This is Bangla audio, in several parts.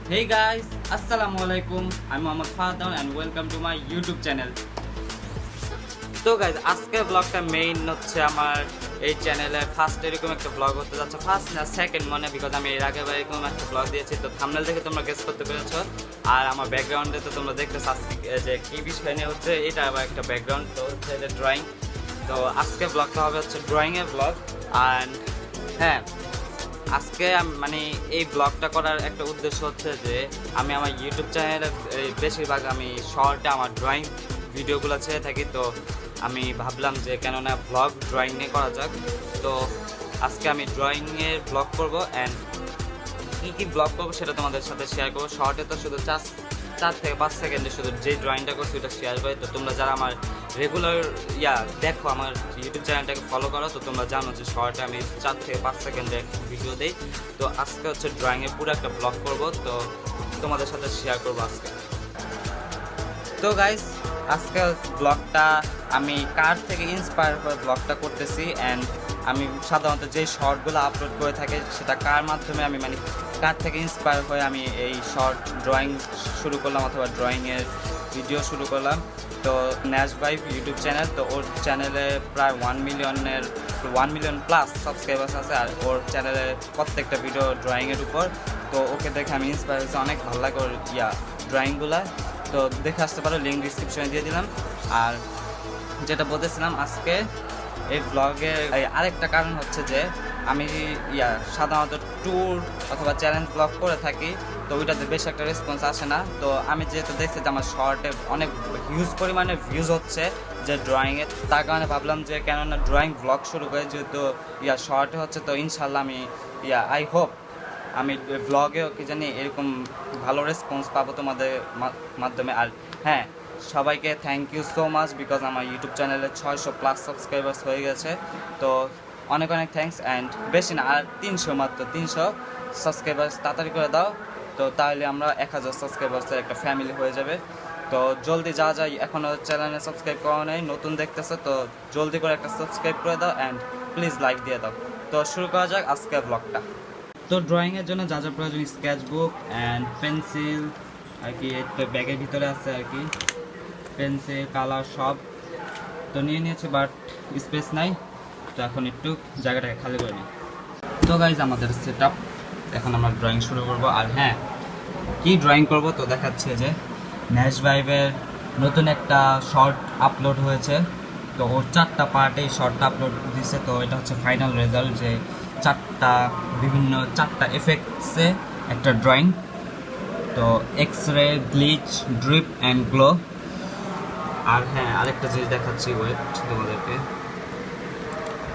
Hey guys, Assalamu Alaikum. I'm Fahad Dewan and welcome to my YouTube channel. তো গাইজ আজকের ব্লগটা মেইন হচ্ছে আমার এই চ্যানেলে ফার্স্ট এরকম একটা ব্লগ হতে যাচ্ছে, ফার্স্ট না সেকেন্ড মনে, বিকজ আমি এর আগে এরকম একটা ব্লগ দিয়েছি। তো থাম্বনেল দেখে তোমরা গেস করতে পেরেছো, আর আমার ব্যাকগ্রাউন্ডে তো তোমরা দেখতেছো যে কী বিষয় নিয়ে হচ্ছে। এটা আবার একটা ব্যাকগ্রাউন্ড, তো হচ্ছে এটা ড্রয়িং। তো আজকে ব্লগটা হবে হচ্ছে ড্রয়িংয়ের ব্লগ। অ্যান্ড হ্যাঁ, আজকে মানে এই ব্লগটা করার একটা উদ্দেশ্য হচ্ছে যে আমি আমার ইউটিউব চ্যানেলে বেশিরভাগ আমি শর্টে আমার ড্রয়িং ভিডিওগুলো ছেড়ে থাকি। তো আমি ভাবলাম যে কেননা ব্লগ ড্রয়িং নিয়ে করা যাক। তো আজকে আমি ড্রয়িংয়ের ব্লগ করব, অ্যান্ড কী ব্লগ করবো সেটা তোমাদের সাথে শেয়ার করবো। শর্টে তো শুধু 4 থেকে 5 সেকেন্ডে শুধু যে ড্রয়িংটা করছি ওটা শেয়ার করে। তো তোমরা যারা আমার রেগুলার দেখো, আমার ইউটিউব চ্যানেলটাকে ফলো করো, তো তোমরা জানো যে শর্টে আমি 4 থেকে 5 সেকেন্ডে ভিডিও দিই। তো আজকে হচ্ছে ড্রয়িংয়ের পুরো একটা ব্লগ করব, তো তোমাদের সাথে শেয়ার করবো আজকে। তো গাইস, আজকে ব্লগটা আমি কার থেকে ইন্সপায়ার হয়ে ব্লগটা করতেছি, অ্যান্ড আমি সাধারণত যে শর্টগুলো আপলোড করে থাকি সেটা কার মাধ্যমে আমি মানে কার থেকে ইন্সপায়ার হয়ে আমি এই শর্ট ড্রয়িং শুরু করলাম অথবা ড্রয়িংয়ের ভিডিও শুরু করলাম। তো ন্যাশ ভাই ইউটিউব চ্যানেল, তো ওর চ্যানেলে প্রায় 1 মিলিয়ন প্লাস সাবস্ক্রাইবার্স আছে, আর ওর চ্যানেলে প্রত্যেকটা ভিডিও ড্রয়িংয়ের উপর। তো ওকে দেখে আমি ইন্সপায়ার হয়েছি, অনেক ভালো লাগে ওর ড্রয়িংগুলো। তো দেখে আসতে পারো, লিঙ্ক ডিসক্রিপশনে দিয়ে দিলাম। আর যেটা বলতেছিলাম, আজকে এই ব্লগে আরেকটা কারণ হচ্ছে যে আমি সাধারণত ট্যুর অথবা চ্যালেঞ্জ ব্লগ করে থাকি, তো ওইটাতে বেশ একটা রেসপন্স আসে না। তো আমি যেহেতু দেখছি যে আমার শর্টে অনেক হিউজ পরিমাণে ভিউজ হচ্ছে যে ড্রয়িংয়ে, তার কারণে ভাবলাম যে কেননা ড্রয়িং ব্লগ শুরু করে, যেহেতু শর্টে হচ্ছে, তো ইনশাল্লাহ আমি আই হোপ আমি ব্লগেও কি জানি এরকম ভালো রেসপন্স পাবো তোমাদের মাধ্যমে। আর হ্যাঁ, সবাইকে thank you so much, because আমার ইউটিউব চ্যানেলে 600+ সাবস্ক্রাইবার্স হয়ে গেছে। তো অনেক থ্যাংকস। অ্যান্ড বেশি না, আর 300 সাবস্ক্রাইবার্স তাড়াতাড়ি করে দাও, তো তাহলে আমরা 1000 সাবস্ক্রাইবার্সের একটা ফ্যামিলি হয়ে যাবে। তো জলদি যা যায়, এখনও চ্যানেলে সাবস্ক্রাইব করা নেই, নতুন দেখতেছে, তো জলদি করে একটা সাবস্ক্রাইব করে দাও, অ্যান্ড প্লিজ লাইক দিয়ে দাও। তো শুরু করা যাক আজকের ব্লগটা। তো ড্রয়িংয়ের জন্য যা যা প্রয়োজন, স্কেচ বুক অ্যান্ড পেন্সিল আর কি, ব্যাগের ভিতরে আছে আর কি, পেন্সিল কালার সব তো নিয়ে নিয়েছি, বাট স্পেস নাই, তো এখন একটু জায়গাটাকে খালি করে নিই। তো গাইজ, আমাদের সেট আপ, এখন আমরা ড্রয়িং শুরু করব। আর হ্যাঁ, কি ড্রয়িং করব তো দেখাচ্ছে যে ন্যাশ ভাইবের নতুন একটা শর্ট আপলোড হয়েছে, তো ওর 4টা পার্টে এই শর্টটা আপলোড দিচ্ছে। তো এটা হচ্ছে ফাইনাল রেজাল্ট, যে 4টা এফেক্টসে একটা ড্রয়িং। তো x-ray, glitch, drip and glow. আর হ্যাঁ, আরেকটা জিনিস দেখাচ্ছি, ওয়েট তোমাদেরকে,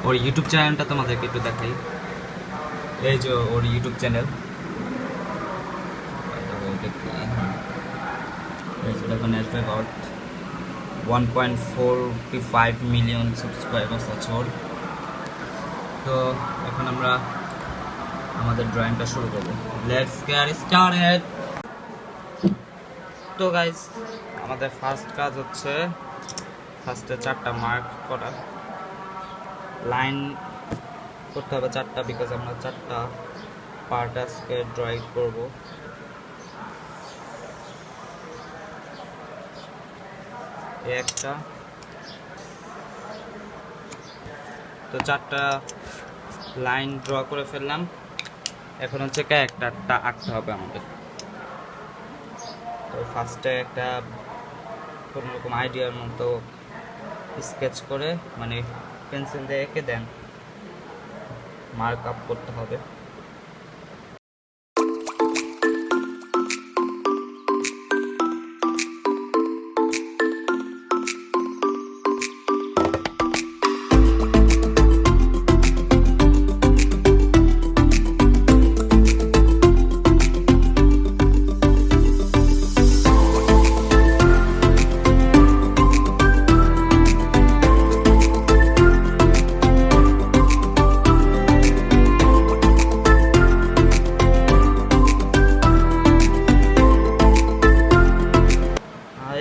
ওর ইউটিউব চ্যানেলটা তোমাদেরকে একটু দেখাই। এই যে ওর ইউটিউব চ্যানেল, এই যে দেখুন, অ্যাবাউট 1.45 মিলিয়ন সাবস্ক্রাইবার্স আছে ওর। তো এখন আমরা আমাদের ড্রয়িংটা শুরু করব। Let's get started. তো গাইজ, আমাদের ফার্স্ট কাজ হচ্ছে ফার্স্টে 4টা মার্ক করা, লাইন করতে হবে 4টা, বিকজ আমরা 4টা পার্ট আজকে ড্রয়িং করব। একটা, তো 4টা লাইন ড্র করে ফেললাম। এখন হচ্ছে ক্যারেক্টারটা আঁকতে হবে আমাদের। তো ফার্স্টে একটা কোনোরকম আইডিয়ার মতো স্কেচ করে, মানে পেন্সিল দিয়ে এঁকে দেন মার্ক আপ করতে হবে।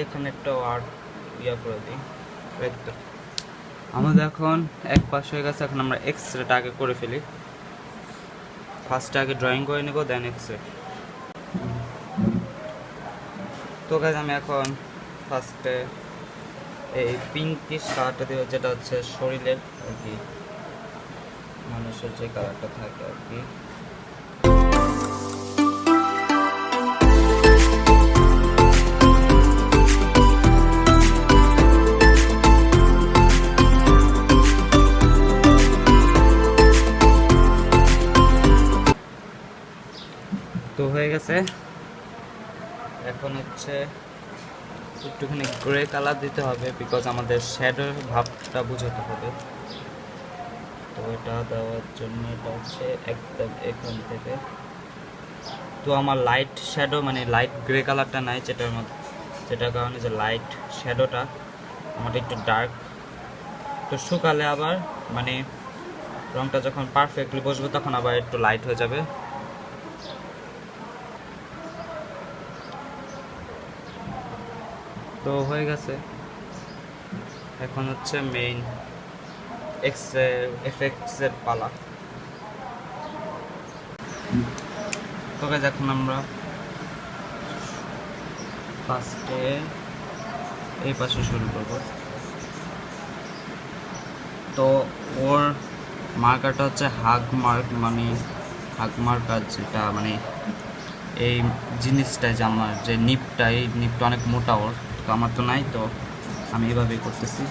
এখানে একটা আর্ট করে দিই। আমাদের এখন এক পাশ হয়ে গেছে, এখন আমরা এক্সরেটা আগে করে ফেলি। ফার্স্টে আগে ড্রয়িং করে নেব, দেন এক্সরে। তো গাইজ আমি এখন ফার্স্টে এই পিঙ্কিশ কালারটা দেবো, যেটা হচ্ছে শরীরের আর কি মানুষের যে কালারটা থাকে আর কি। তো হয়ে গেছে, এখন হচ্ছে একটুখানি গ্রে কালার দিতে হবে, বিকজ আমাদের শ্যাডোর ভাবটা বোঝাতে হবে। তো এটা দেওয়ার জন্য এটা হচ্ছে একদম এখান থেকে, তো আমার লাইট শ্যাডো মানে লাইট গ্রে কালারটা নাই, যেটার কারণে যে লাইট শ্যাডোটা আমার একটু ডার্ক। তো শুকালে আবার মানে রংটা যখন পারফেক্টলি বসবে তখন আবার একটু লাইট হয়ে যাবে। তো হয়ে গেছে, এখন হচ্ছে মেইন এফেক্টসের পালা। তো গাইস এখন আমরা ফার্স্টে এই পাশে শুরু করব। তো ওর মার্কারটা হচ্ছে হাগ মার্ক, মানে হাগ মার্কার, যেটা মানে এই জিনিসটা যে আমার যে নিপটা, এই নিপটা অনেক মোটা ওর, তো আমার তো নাই, তো আমি এভাবেই করতেছি।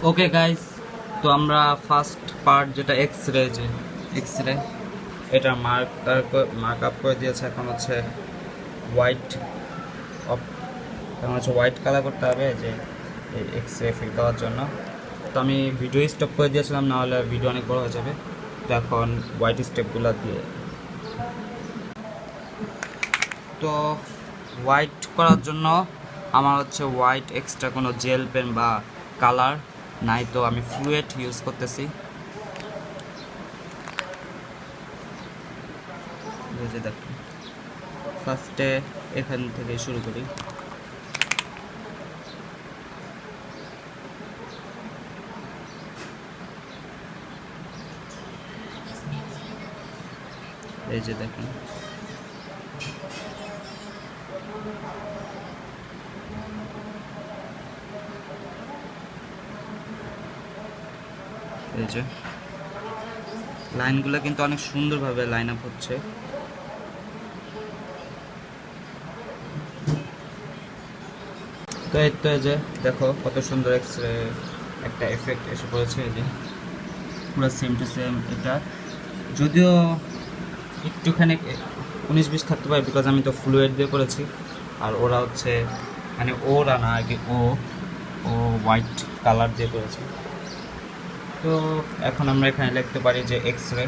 ওকে গাইস, তো আমরা ফার্স্ট পার্ট যেটা এক্সরে, এটা মার্ক আপ করে দিয়েছে। এখন হচ্ছে হোয়াইট কালার করতে হবে যে এক্সরে এফেক্ট দেওয়ার জন্য। তো আমি ভিডিও স্টপ করে দিয়েছিলাম, না হলে ভিডিও অনেক বড় হয়ে যাবে। তো এখন হোয়াইট স্টেপগুলো দিয়ে, তো হোয়াইট করার জন্য আমার হচ্ছে হোয়াইট এক্সট্রা কোনো জেল পেন বা কালার নাই, তো আমি ফ্লুয়েড ইউজ করতেছি। দেখুন, ফার্স্টে এখান থেকে শুরু করি। এই যে দেখুন, এই যে লাইনগুলো কিন্তু অনেক সুন্দরভাবে লাইন আপ হচ্ছে। তো এই তো, এই যে দেখো কত সুন্দর এক্সরে একটা এফেক্ট এসে পড়েছে। এই যে পুরো সেম টু সেম, এটা যদিও একটুখানি 19-20 থাকতে পারে, বিকজ আমি তো ফ্লুয়েড দিয়ে করেছি, আর ওরা হচ্ছে মানে ওরা না আর কি, ও হোয়াইট কালার দিয়ে করেছে। তো এখন আমরা এখানে লিখতে পারি যে এক্সরে।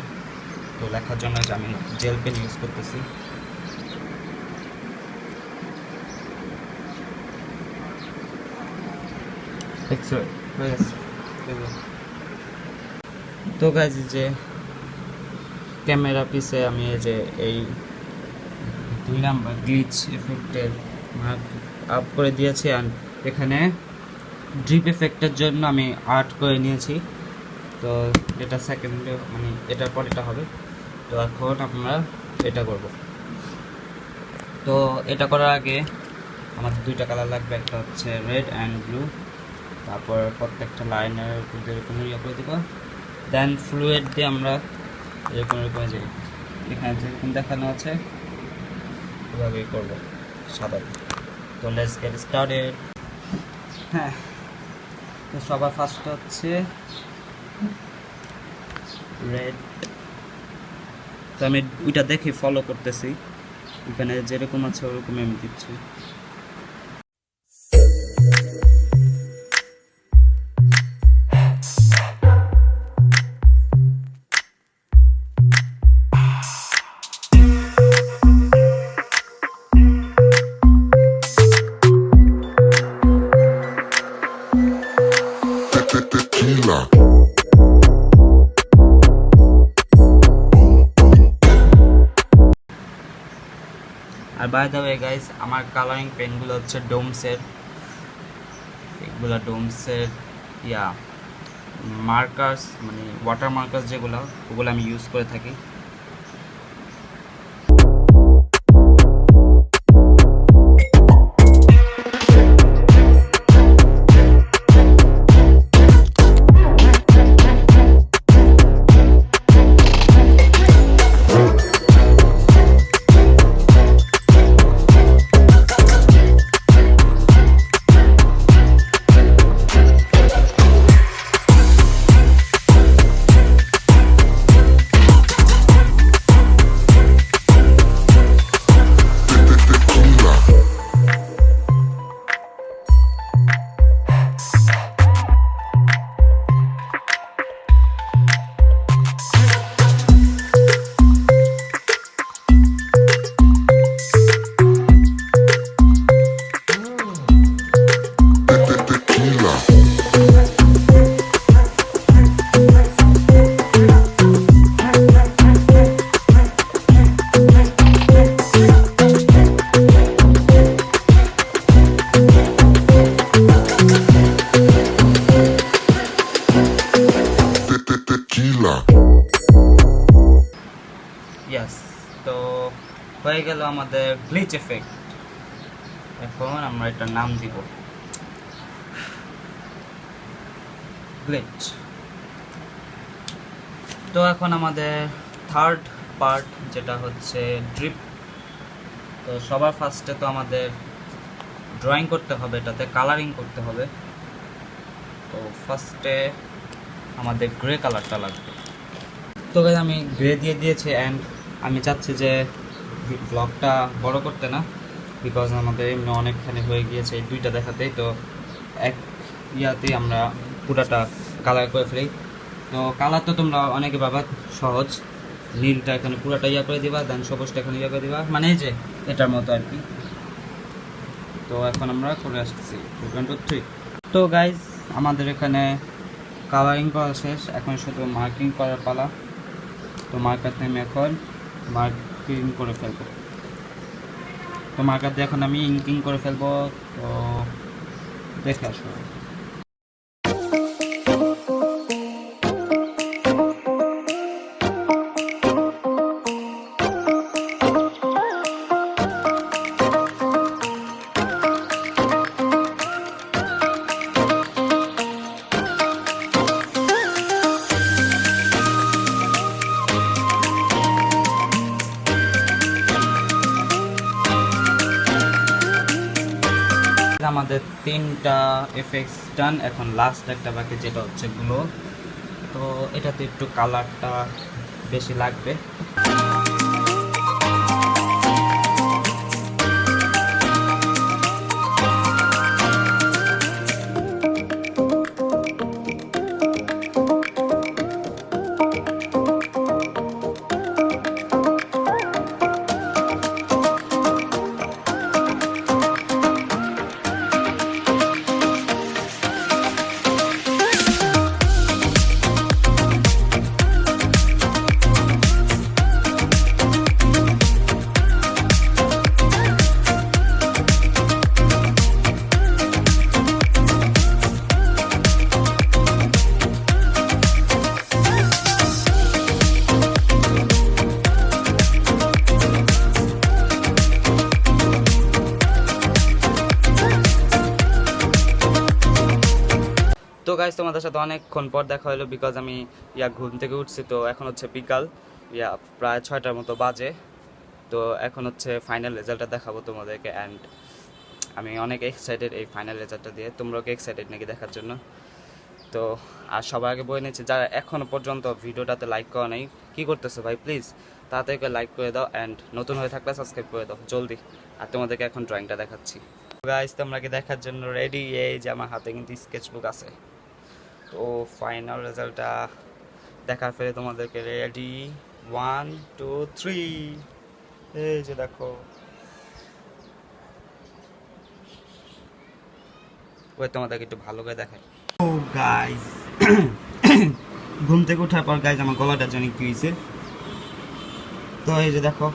তো লেখার জন্য যে আমি জেল পেন ইউজ করতেছি। এক্সরে হয়ে গেছে। তো গাইজ, যে ক্যামেরা পিসে আমি এই যে এই 2 নাম্বার গ্লিচ এফেক্টের মার্ক আপ করে দিয়েছি, আর এখানে ড্রিপ এফেক্টের জন্য আমি আর্ট করে নিয়েছি। তো এটা সেকেন্ডে মানে এটার পর এটা হবে। তো এখন আমরা এটা করব। তো এটা করার আগে আমাদের 2টা কালার লাগবে, একটা হচ্ছে রেড অ্যান্ড ব্লু। তারপর প্রত্যেকটা লাইনের এরকম ইয়ে করে দেবো। দেন ফ্লুয়েড দিয়ে আমরা এরকম যে এখানে যেরকম দেখানো আছে এভাবেই করবো সাদা। তো লেটস গেট স্টার্টেড। হ্যাঁ, তো সবার ফার্স্ট হচ্ছে রেড। তো আমি ওইটা দেখে ফলো করতেছি, এখানে যেরকম আছে ওরকম আমি দিচ্ছি। আর বাই দ্য ওয়ে গাইস, আমার কালারিং পেনগুলো হচ্ছে ডোমসের, এগুলো ডোমসের ইয়া মার্কার্স মানে ওয়াটার মার্কার্স যেগুলো ওগুলো আমি ইউজ করে থাকি। ইয়াস, তো হয়ে গেল আমাদের ব্লিচ এফেক্ট। এখন আমরা এটার নাম দিব ব্লিচ। তো এখন আমাদের থার্ড পার্ট যেটা হচ্ছে ড্রিপ। তো সবার ফার্স্টে তো আমাদের ড্রয়িং করতে হবে, এটাতে কালারিং করতে হবে। তো ফার্স্টে আমাদের গ্রে কালারটা লাগবে। তো গাইস আমি গ্রে দিয়ে দিয়েছি অ্যান্ড আমি চাচ্ছি যে ব্লগটা বড় করতে না, বিকজ আমাদের এমনি অনেকখানি হয়ে গিয়েছে এই দুইটা দেখাতেই। তো এক ইয়াতেই আমরা পুরাটা কালার করে ফেলি। তো কালার তো তোমরা অনেকে ভাবা সহজ, নীলটা এখানে পুরাটা ইয়া করে দিবা, দেন সবুজটা এখানে ইয়া করে দিবা, মানে এই যে এটার মতো আর কি। তো এখন আমরা করে আসতেছি 2 2 3। তো গাইজ আমাদের এখানে কালারিং করা শেষ, এখন শুধু মার্কিং করার পালা। তো মার্কারতে আমি এখন মার্কিং করে ফেলবো। তো মার্কার দিয়ে এখন আমি ইঙ্কিং করে ফেলবো। তো দেখে আসবো। আমাদের 3টা এফেক্টস ডান, এখন লাস্ট একটা বাকি যেটা হচ্ছে গ্লো। তো এটাতে একটু কালারটা বেশি লাগবে। তো গাইজ তোমাদের সাথে অনেকক্ষণ পর দেখা হলো, বিকজ আমি ঘুম থেকে উঠছি। তো এখন হচ্ছে বিকাল প্রায় 6টার মতো বাজে। তো এখন হচ্ছে ফাইনাল রেজাল্টটা দেখাবো তোমাদেরকে, অ্যান্ড আমি অনেক এক্সাইটেড এই ফাইনাল রেজাল্টটা দিয়ে। তোমরাও কি এক্সাইটেড নাকি দেখার জন্য? তো আর সবার আগে বলে নিচ্ছি, যারা এখনও পর্যন্ত ভিডিওটাতে লাইক করা নেই, কী করতেছো ভাই, প্লিজ তাড়াতাড়ি করে লাইক করে দাও, অ্যান্ড নতুন হয়ে থাকলে সাবস্ক্রাইব করে দাও জলদি। আর তোমাদেরকে এখন ড্রয়িংটা দেখাচ্ছি। গাইজ তোমরা কি দেখার জন্য রেডি? এই যে আমার হাতে কিন্তু স্কেচবুক আছে। তো ফাইনাল রেজাল্টটা দেখার ফেলে তোমাদেরকে রেডি 1 2 3। এই যে দেখো, ওই তোমাদেরকে একটু ভালো করে দেখাই। ও গাইস ঘুম থেকে ওঠার পর গাইস আমার গলাটা জানি কি হয়েছে। তো এই যে দেখো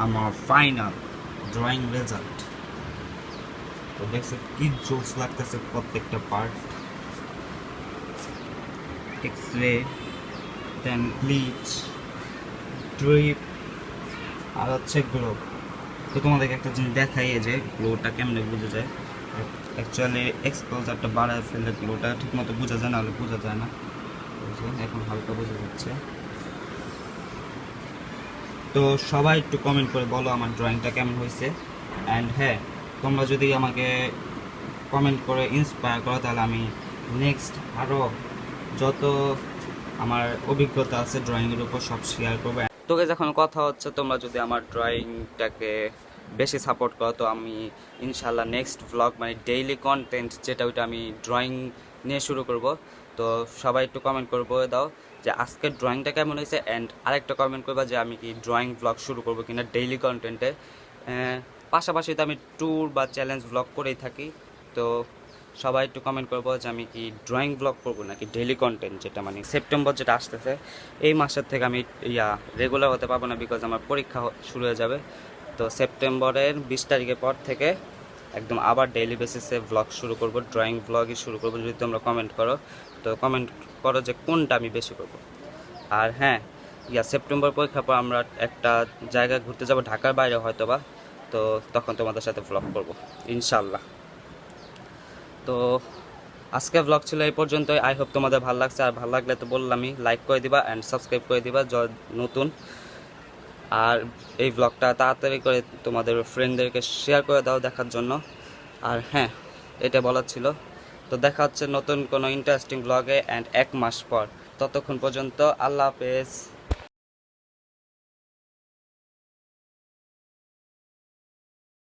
আমার ফাইনাল ড্রয়িং রেজাল্ট। তো দেখছো কি জোস লাগতেছে প্রত্যেকটা পার্ট। এক্স-রে, দেন ব্লিচ, ড্রিপ, আর হচ্ছে গ্লো। তো তোমাদেরকে একটা জিনিস দেখাই, যে গ্লোটা কেমনে বোঝা যায়। অ্যাকচুয়ালি এক্সপোজারটা বাড়ায় ফেললে গ্লোটা ঠিকমতো বোঝা যায় না, হলে বোঝা যায় না। এখন হালকা বোঝা যাচ্ছে। তো সবাই একটু কমেন্ট করে বলো আমার ড্রয়িংটা কেমন হয়েছে। অ্যান্ড হ্যাঁ, তোমরা যদি আমাকে কমেন্ট করে ইন্সপায়ার করো, তাহলে আমি নেক্সট আরও যত আমার অভিজ্ঞতা আছে ড্রয়িংয়ের উপর সব শেয়ার করবো। তো গাইস, এখন কথা হচ্ছে, তোমরা যদি আমার ড্রয়িংটাকে বেশি সাপোর্ট করো, তো আমি ইনশাল্লাহ নেক্সট ভ্লগ মানে ডেইলি কন্টেন্ট যেটা, ওইটা আমি ড্রয়িং নিয়ে শুরু করব। তো সবাই একটু কমেন্ট করে বলে দাও যে আজকের ড্রয়িংটা কেমন হয়েছে। অ্যান্ড আরেকটা কমেন্ট করবা যে আমি কি ড্রয়িং ভ্লগ শুরু করবো কিনা ডেইলি কন্টেন্টে। পাশাপাশি তো আমি ট্যুর বা চ্যালেঞ্জ ভ্লগ করেই থাকি। তো সবাই একটু কমেন্ট করবো যে আমি কি ড্রয়িং ব্লগ করবো নাকি ডেইলি কন্টেন্ট, যেটা মানে সেপ্টেম্বর যেটা আসতেছে এই মাসের থেকে আমি রেগুলার হতে পারবো না, বিকজ আমার পরীক্ষা শুরু হয়ে যাবে। তো সেপ্টেম্বরের 20 তারিখের পর থেকে একদম আবার ডেইলি বেসিসে ভ্লগ শুরু করব, ড্রয়িং ভ্লগই শুরু করবো। যদি তোমরা কমেন্ট করো, তো কমেন্ট করো যে কোনটা আমি বেশি করব। আর হ্যাঁ, সেপ্টেম্বর পরীক্ষার পর আমরা একটা জায়গায় ঘুরতে যাব, ঢাকার বাইরে হয়তো বা। তো তখন তোমাদের সাথে ভ্লগ করবো ইনশাল্লাহ। তো আজকে ভ্লগ ছিল এই পর্যন্তই। আই হোপ তোমাদের ভালো লাগছে। আর ভালো লাগলে তো বললামই, লাইক করে দিবা অ্যান্ড সাবস্ক্রাইব করে দিবা নতুন। আর এই ভ্লগটা তাড়াতাড়ি করে তোমাদের ফ্রেন্ডদেরকে শেয়ার করে দাও দেখার জন্য। আর হ্যাঁ, এটা বলার ছিল। তো দেখা হচ্ছে নতুন কোনো ইন্টারেস্টিং ভ্লগে অ্যান্ড 1 মাস পর। ততক্ষণ পর্যন্ত আল্লাহ হাফেজ।